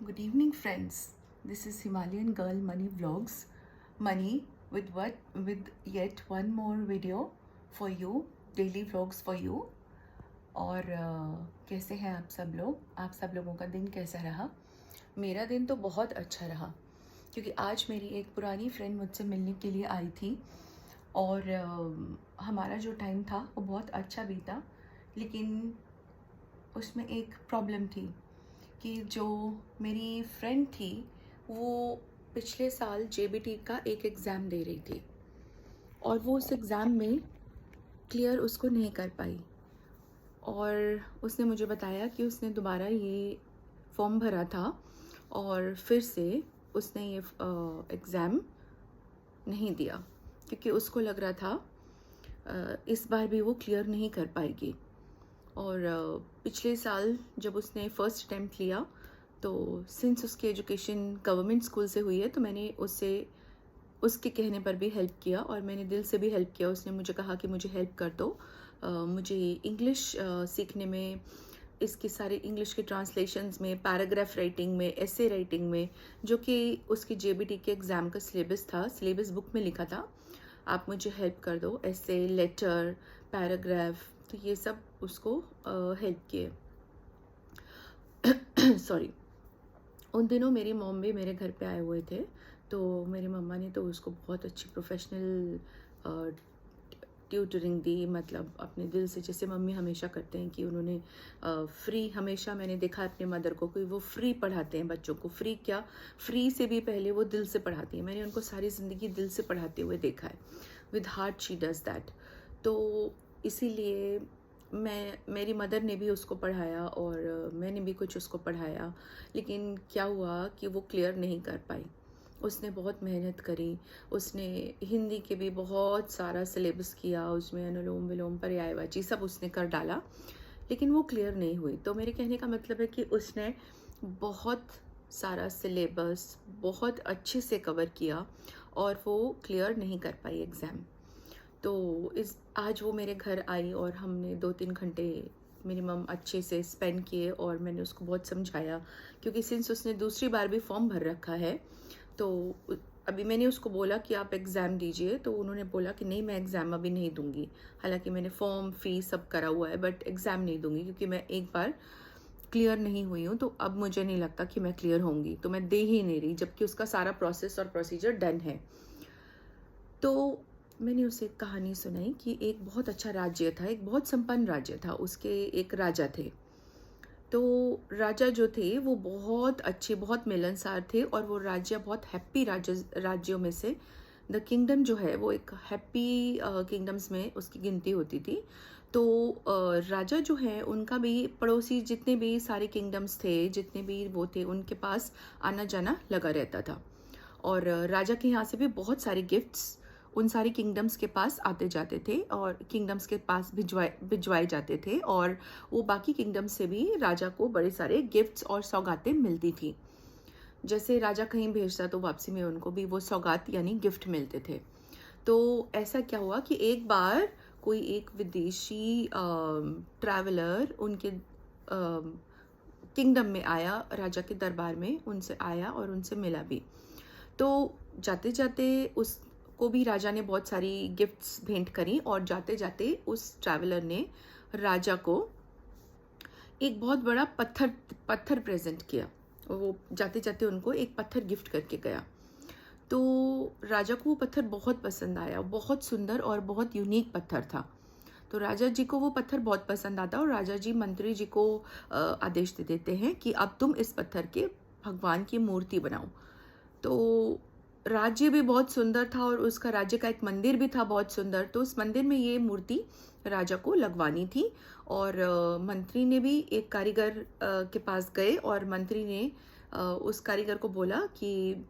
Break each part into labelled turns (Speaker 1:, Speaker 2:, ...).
Speaker 1: Good evening, friends. This is Himalayan Girl Money Vlogs. Money with yet one more video for you, daily vlogs for you. और कैसे हैं आप सब लोग? आप सब लोगों का दिन कैसा रहा? मेरा दिन तो बहुत अच्छा रहा क्योंकि आज मेरी एक पुरानी फ्रेंड मुझसे मिलने के लिए आई थी और हमारा जो टाइम था वो बहुत अच्छा बीता, लेकिन उसमें एक प्रॉब्लम थी कि जो मेरी फ्रेंड थी वो पिछले साल जेबीटी का एक एग्ज़ाम दे रही थी और वो उस एग्ज़ाम में क्लियर उसको नहीं कर पाई। और उसने मुझे बताया कि उसने दोबारा ये फॉर्म भरा था और फिर से उसने ये एग्ज़ाम नहीं दिया क्योंकि उसको लग रहा था इस बार भी वो क्लियर नहीं कर पाएगी। और पिछले साल जब उसने फ़र्स्ट अटैम्प्ट लिया तो सिंस उसकी एजुकेशन गवर्नमेंट स्कूल से हुई है तो मैंने उससे उसके कहने पर भी हेल्प किया और मैंने दिल से भी हेल्प किया। उसने मुझे कहा कि मुझे हेल्प कर दो, मुझे इंग्लिश सीखने में, इसके सारे इंग्लिश के ट्रांसलेशंस में, पैराग्राफ राइटिंग में, एसे राइटिंग में, जो कि उसकी जेबीटी के एग्ज़ाम का सिलेबस था, सिलेबस बुक में लिखा था, आप मुझे हेल्प कर दो, एसे, लेटर, पैराग्राफ, तो ये सब उसको हेल्प किए। सॉरी। उन दिनों मेरी मॉम भी मेरे घर पे आए हुए थे तो मेरी मम्मा ने तो उसको बहुत अच्छी प्रोफेशनल ट्यूटरिंग दी, मतलब अपने दिल से, जैसे मम्मी हमेशा करते हैं कि उन्होंने फ्री, हमेशा मैंने देखा अपने मदर को कि वो फ्री पढ़ाते हैं बच्चों को। फ्री क्या, फ्री से भी पहले वो दिल से पढ़ाती हैं। मैंने उनको सारी ज़िंदगी दिल से पढ़ाते हुए देखा है। With heart she does that. तो इसीलिए मेरी मदर ने भी उसको पढ़ाया और मैंने भी कुछ उसको पढ़ाया, लेकिन क्या हुआ कि वो क्लियर नहीं कर पाई। उसने बहुत मेहनत करी, उसने हिंदी के भी बहुत सारा सिलेबस किया, उसमें अनुलोम विलोम पर्यायवाची सब उसने कर डाला, लेकिन वो क्लियर नहीं हुई। तो मेरे कहने का मतलब है कि उसने बहुत सारा सिलेबस बहुत अच्छे से कवर किया और वो क्लियर नहीं कर पाई एग्ज़ाम। तो आज वो मेरे घर आई और हमने 2-3 घंटे मिनिमम अच्छे से स्पेंड किए और मैंने उसको बहुत समझाया, क्योंकि सिंस उसने दूसरी बार भी फॉर्म भर रखा है तो अभी मैंने उसको बोला कि आप एग्ज़ाम दीजिए, तो उन्होंने बोला कि नहीं, मैं एग्ज़ाम अभी नहीं दूंगी। हालांकि मैंने फॉर्म फीस सब करा हुआ है, बट एग्ज़ाम नहीं दूंगी क्योंकि मैं एक बार क्लियर नहीं हुई हूँ तो अब मुझे नहीं लगता कि मैं क्लियर होंगी, तो मैं दे ही नहीं रही, जबकि उसका सारा प्रोसेस और प्रोसीजर डन है। तो मैंने उसे एक कहानी सुनाई कि एक बहुत अच्छा राज्य था, एक बहुत संपन्न राज्य था, उसके एक राजा थे। तो राजा जो थे वो बहुत अच्छे, बहुत मिलनसार थे और वो राज्य बहुत हैप्पी राज्यों में से, द किंगडम जो है वो एक हैप्पी किंगडम्स में उसकी गिनती होती थी। तो राजा जो है उनका भी पड़ोसी जितने भी सारे किंगडम्स थे, जितने भी वो थे, उनके पास आना जाना लगा रहता था। और राजा के यहाँ से भी बहुत सारे गिफ्ट्स उन सारी किंगडम्स के पास आते जाते थे और किंगडम्स के पास भिजवाए जाते थे, और वो बाकी किंगडम से भी राजा को बड़े सारे गिफ्ट्स और सौगातें मिलती थी। जैसे राजा कहीं भेजता तो वापसी में उनको भी वो सौगात यानी गिफ्ट मिलते थे। तो ऐसा क्या हुआ कि एक बार कोई एक विदेशी ट्रैवलर उनके किंगडम में आया, राजा के दरबार में उनसे आया और उनसे मिला भी। तो जाते जाते उसको भी राजा ने बहुत सारी गिफ्ट्स भेंट करी और जाते जाते उस ट्रैवलर ने राजा को एक बहुत बड़ा पत्थर प्रेजेंट किया। वो जाते जाते उनको एक पत्थर गिफ्ट करके गया। तो राजा को वो पत्थर बहुत पसंद आया, बहुत सुंदर और बहुत यूनिक पत्थर था। तो राजा जी को वो पत्थर बहुत पसंद आता और राजा जी मंत्री जी को आदेश दे देते हैं कि अब तुम इस पत्थर के भगवान की मूर्ति बनाओ। तो राज्य भी बहुत सुंदर था और उसका राज्य का एक मंदिर भी था बहुत सुंदर, तो उस मंदिर में ये मूर्ति राजा को लगवानी थी। और मंत्री ने भी एक कारीगर के पास गए और मंत्री ने उस कारीगर को बोला कि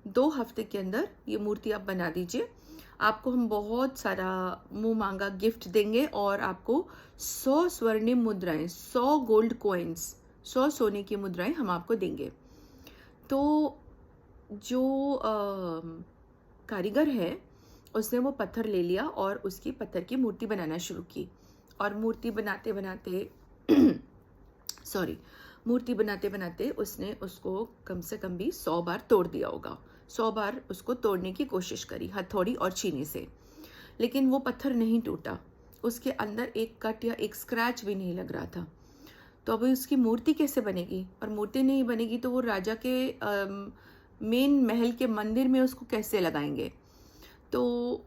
Speaker 1: 2 हफ्ते के अंदर ये मूर्ति आप बना दीजिए, आपको हम बहुत सारा मुंह मांगा गिफ्ट देंगे और आपको 100 स्वर्णिम मुद्राएं, 100 गोल्ड कॉइन्स, 100 सोने की मुद्राएं हम आपको देंगे। तो जो कारीगर है उसने वो पत्थर ले लिया और उसकी पत्थर की मूर्ति बनाना शुरू की। और मूर्ति बनाते बनाते सॉरी, मूर्ति बनाते बनाते उसने उसको कम से कम भी 100 बार तोड़ दिया होगा। 100 बार उसको तोड़ने की कोशिश करी हथौड़ी और छीनी से, लेकिन वो पत्थर नहीं टूटा। उसके अंदर एक कट या एक स्क्रैच भी नहीं लग रहा था। तो अब उसकी मूर्ति कैसे बनेगी? और मूर्ति नहीं बनेगी तो वो राजा के मेन महल के मंदिर में उसको कैसे लगाएंगे? तो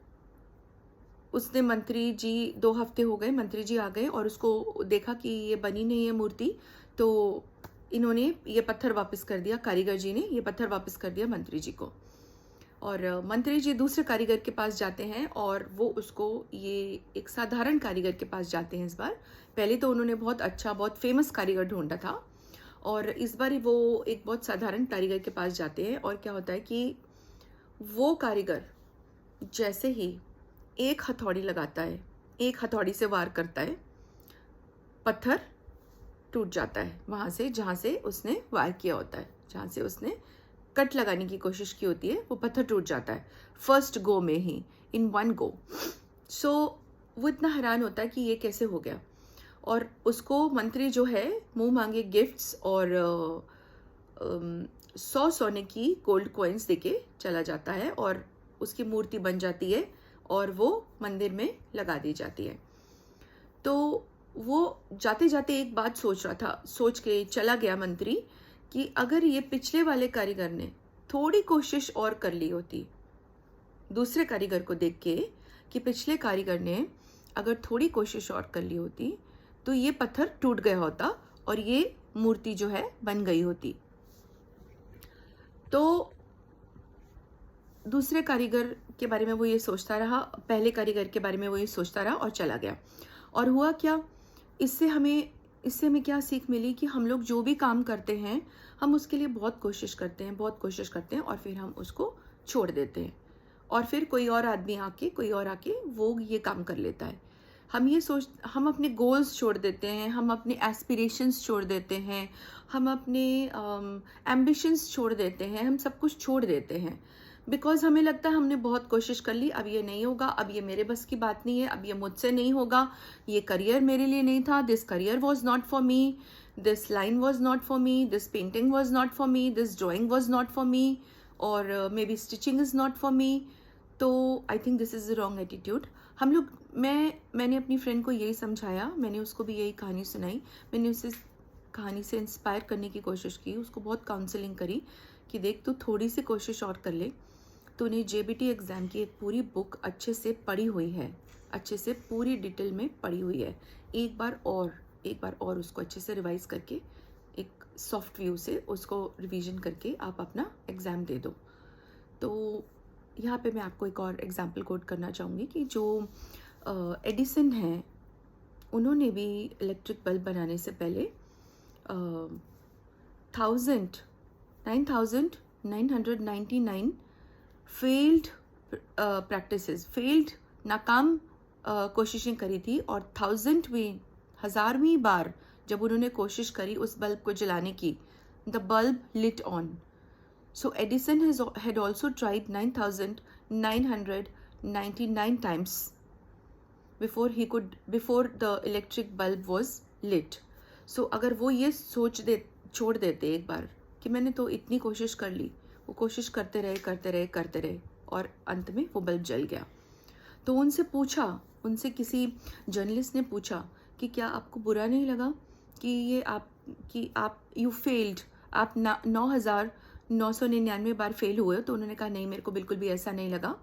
Speaker 1: उसने मंत्री जी, 2 हफ्ते हो गए, मंत्री जी आ गए और उसको देखा कि ये बनी नहीं है मूर्ति, तो इन्होंने ये पत्थर वापस कर दिया, कारीगर जी ने ये पत्थर वापस कर दिया मंत्री जी को। और मंत्री जी दूसरे कारीगर के पास जाते हैं और वो उसको, ये एक साधारण कारीगर के पास जाते हैं इस बार। पहले तो उन्होंने बहुत अच्छा, बहुत फेमस कारीगर ढूंढा था, और इस बार वो एक बहुत साधारण कारीगर के पास जाते हैं। और क्या होता है कि वो कारीगर जैसे ही एक हथौड़ी लगाता है, एक हथौड़ी से वार करता है, पत्थर टूट जाता है वहाँ से जहाँ से उसने वार किया होता है, जहाँ से उसने कट लगाने की कोशिश की होती है, वो पत्थर टूट जाता है फर्स्ट गो में ही, इन वन गो। सो वो इतना हैरान होता है कि ये कैसे हो गया। और उसको मंत्री जो है मुंह मांगे गिफ्ट्स और 100 सोने की गोल्ड कॉइन्स देके चला जाता है, और उसकी मूर्ति बन जाती है और वो मंदिर में लगा दी जाती है। तो वो जाते जाते एक बात सोच रहा था, सोच के चला गया मंत्री, कि अगर ये पिछले वाले कारीगर ने थोड़ी कोशिश और कर ली होती, दूसरे कारीगर को देख के, कि पिछले कारीगर ने अगर थोड़ी कोशिश और कर ली होती तो ये पत्थर टूट गया होता और ये मूर्ति जो है बन गई होती। तो दूसरे कारीगर के बारे में वो ये सोचता रहा, पहले कारीगर के बारे में वो ये सोचता रहा और चला गया। और हुआ क्या, इससे हमें क्या सीख मिली कि हम लोग जो भी काम करते हैं, हम उसके लिए बहुत कोशिश करते हैं और फिर हम उसको छोड़ देते हैं, और फिर कोई और आके वो ये काम कर लेता है। हम अपने गोल्स छोड़ देते हैं, हम अपने एस्पिरेशंस छोड़ देते हैं, हम अपने एम्बिशंस छोड़ देते हैं, हम सब कुछ छोड़ देते हैं, बिकॉज हमें लगता है हमने बहुत कोशिश कर ली, अब ये नहीं होगा, अब ये मेरे बस की बात नहीं है, अब ये मुझसे नहीं होगा, ये करियर मेरे लिए नहीं था, this career was not for me, this line was not for me, this painting was not for me, this drawing was not for me, और may be stitching is not for me. तो I think this is the wrong attitude. हम लोग, मैंने अपनी friend को यही समझाया, मैंने उसको भी यही कहानी सुनाई, मैंने उसे कहानी से इंस्पायर करने की कोशिश की, उसको बहुत काउंसलिंग करी कि देख, तू थोड़ी सी कोशिश और कर ले, तूने जेबीटी एग्ज़ाम की एक पूरी बुक अच्छे से पढ़ी हुई है, अच्छे से पूरी डिटेल में पढ़ी हुई है, एक बार और उसको अच्छे से रिवाइज करके, एक सॉफ्ट व्यू से उसको रिवीजन करके आप अपना एग्ज़ाम दे दो। तो यहाँ पे मैं आपको एक और एग्जांपल कोट करना चाहूँगी कि जो एडिसन हैं, उन्होंने भी इलेक्ट्रिक बल्ब बनाने से पहले 9,999 फेल्ड नाकाम कोशिशें करी थी, और 1000वीं बार जब उन्होंने कोशिश करी उस बल्ब को जलाने की, the bulb lit on. So Edison had also tried 9,999 times before the electric bulb was lit. So अगर वो ये छोड़ देते एक बार कि मैंने तो इतनी कोशिश कर ली, वो कोशिश करते रहे और अंत में वो बल्ब जल गया। तो उनसे किसी जर्नलिस्ट ने पूछा कि क्या आपको बुरा नहीं लगा कि आप यू फेल्ड, आप 9,999 बार फेल हुए हो? तो उन्होंने कहा नहीं, मेरे को बिल्कुल भी ऐसा नहीं लगा।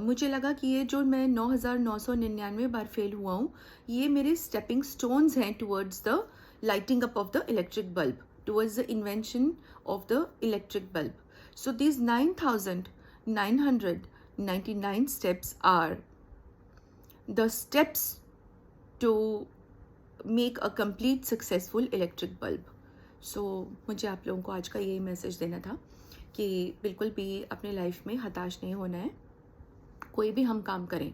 Speaker 1: मुझे लगा कि ये जो मैं 9,999 बार फेल हुआ हूँ, ये मेरे स्टेपिंग स्टोन्स हैं towards the lighting up of the electric bulb, towards the invention of the electric bulb. So these 9,999 steps are the steps to make a complete successful electric bulb. सो मुझे आप लोगों को आज का यही मैसेज देना था कि बिल्कुल भी अपने लाइफ में हताश नहीं होना है। कोई भी हम काम करें,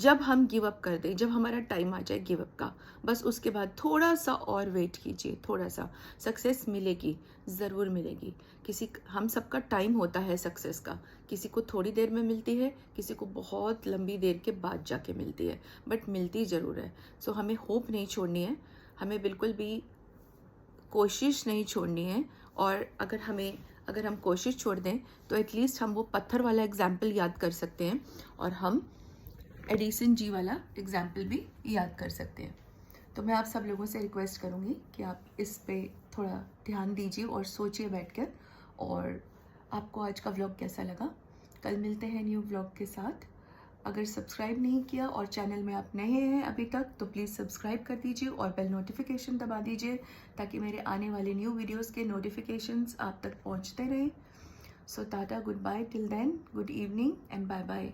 Speaker 1: जब हम गिव अप कर दें, जब हमारा टाइम आ जाए गिव अप का, बस उसके बाद थोड़ा सा और वेट कीजिए, थोड़ा सा सक्सेस मिलेगी, ज़रूर मिलेगी। हम सबका टाइम होता है सक्सेस का, किसी को थोड़ी देर में मिलती है, किसी को बहुत लंबी देर के बाद जाके मिलती है, बट मिलती ज़रूर है। सो हमें होप नहीं छोड़नी है, हमें बिल्कुल भी कोशिश नहीं छोड़नी है। और अगर हम कोशिश छोड़ दें तो एटलीस्ट हम वो पत्थर वाला एग्जाम्पल याद कर सकते हैं और हम एडिसन जी वाला एग्जाम्पल भी याद कर सकते हैं। तो मैं आप सब लोगों से रिक्वेस्ट करूँगी कि आप इस पे थोड़ा ध्यान दीजिए और सोचिए बैठकर। और आपको आज का व्लॉग कैसा लगा? कल मिलते हैं न्यू व्लॉग के साथ। अगर सब्सक्राइब नहीं किया और चैनल में आप नए हैं अभी तक तो प्लीज़ सब्सक्राइब कर दीजिए और बेल नोटिफिकेशन दबा दीजिए ताकि मेरे आने वाले न्यू वीडियोस के नोटिफिकेशंस आप तक पहुंचते रहें। So tata, goodbye till then, good evening and bye bye.